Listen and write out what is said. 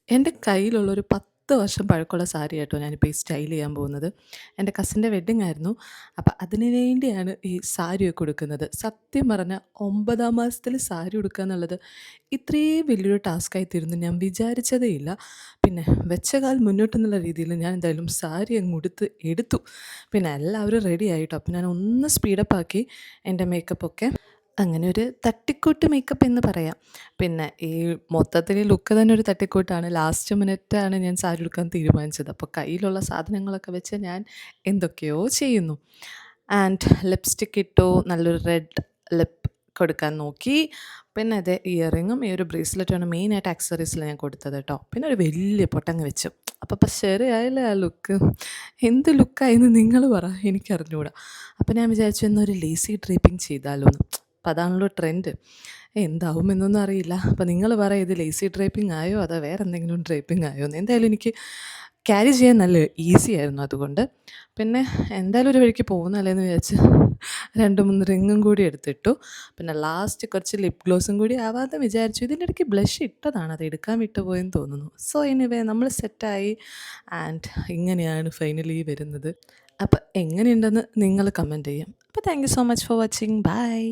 എൻ്റെ കയ്യിലുള്ളൊരു 10 വർഷം പഴക്കമുള്ള സാരി കേട്ടോ ഞാനിപ്പോൾ ഈ സ്റ്റൈൽ ചെയ്യാൻ പോകുന്നത്. എൻ്റെ കസിൻ്റെ വെഡ്ഡിങ് ആയിരുന്നു. അപ്പം അതിന് വേണ്ടിയാണ് ഈ സാരിയൊക്കെ ഉടുക്കുന്നത്. സത്യം പറഞ്ഞാൽ 9ആം മാസത്തിൽ സാരി ഉടുക്കുക എന്നുള്ളത് ഇത്രയും വലിയൊരു ടാസ്ക്കായി തീരുമെന്ന് ഞാൻ വിചാരിച്ചതേ ഇല്ല. പിന്നെ വെച്ച കാൽ മുന്നോട്ടെന്നുള്ള രീതിയിൽ ഞാൻ എന്തായാലും സാരി അങ്ങ് ഉടുത്ത് എടുത്തു. പിന്നെ എല്ലാവരും റെഡി ആയിട്ടോ. അപ്പം ഞാൻ ഒന്ന് സ്പീഡപ്പാക്കി എൻ്റെ മേക്കപ്പൊക്കെ. അങ്ങനെ ഒരു തട്ടിക്കൂട്ട് മേക്കപ്പ് എന്ന് പറയാം. പിന്നെ ഈ മൊത്തത്തിൽ ലുക്ക് തന്നെ ഒരു തട്ടിക്കൂട്ടാണ്. ലാസ്റ്റ് മിനിറ്റാണ് ഞാൻ സാരി ഉടുക്കാൻ തീരുമാനിച്ചത്. അപ്പോൾ കയ്യിലുള്ള സാധനങ്ങളൊക്കെ വെച്ച് ഞാൻ എന്തൊക്കെയോ ചെയ്യുന്നു. ആൻഡ് ലിപ്സ്റ്റിക്ക് ഇട്ടു. നല്ലൊരു റെഡ് ലിപ്പ് കൊടുക്കാൻ നോക്കി. പിന്നെ അതെ ഇയറിങ്ങും ഈ ഒരു ബ്രേസ്ലെറ്റുമാണ് മെയിനായിട്ട് ആക്സസറീസിൽ ഞാൻ കൊടുത്തത് കേട്ടോ. പിന്നെ ഒരു വലിയ പൊട്ടങ്ങ് വെച്ചു. അപ്പം ശരിയായില്ലേ ആ ലുക്ക്? എന്ത് ലുക്കായിന്ന് നിങ്ങൾ പറ, എനിക്കറിഞ്ഞൂടാ. അപ്പം ഞാൻ വിചാരിച്ചു എന്നൊരു ലേസി ഡ്രേപ്പിംഗ് ചെയ്താലോ എന്ന്. അപ്പം അതാണല്ലോ ട്രെൻഡ്. എന്താവുമെന്നൊന്നും അറിയില്ല. അപ്പം നിങ്ങൾ പറ, ഇത് ലേസി ഡ്രേപ്പിംഗ് ആയോ അതോ വേറെ എന്തെങ്കിലും ഡ്രേപ്പിംഗ് ആയോ എന്ന്. എന്തായാലും എനിക്ക് ക്യാരി ചെയ്യാൻ നല്ല ഈസി ആയിരുന്നു അതുകൊണ്ട്. പിന്നെ എന്തായാലും ഒരു വഴിക്ക് പോകുന്നതല്ലേ എന്ന് വിചാരിച്ച് 2, 3 റിങ്ങും കൂടി എടുത്തിട്ടു. പിന്നെ ലാസ്റ്റ് കുറച്ച് ലിപ് ഗ്ലോസും കൂടി ആവാതെ വിചാരിച്ചു. ഇതിൻ്റെ ഇടയ്ക്ക് ബ്ലഷ് ഇട്ടതാണ്, അത് എടുക്കാൻ വിട്ടുപോയെന്ന് തോന്നുന്നു. സോ എനിവേ നമ്മൾ സെറ്റായി. ആൻഡ് ഇങ്ങനെയാണ് ഫൈനലി വരുന്നത്. അപ്പം എങ്ങനെയുണ്ടെന്ന് നിങ്ങൾ കമൻറ്റ് ചെയ്യാം. അപ്പോൾ thank you so much for watching. By.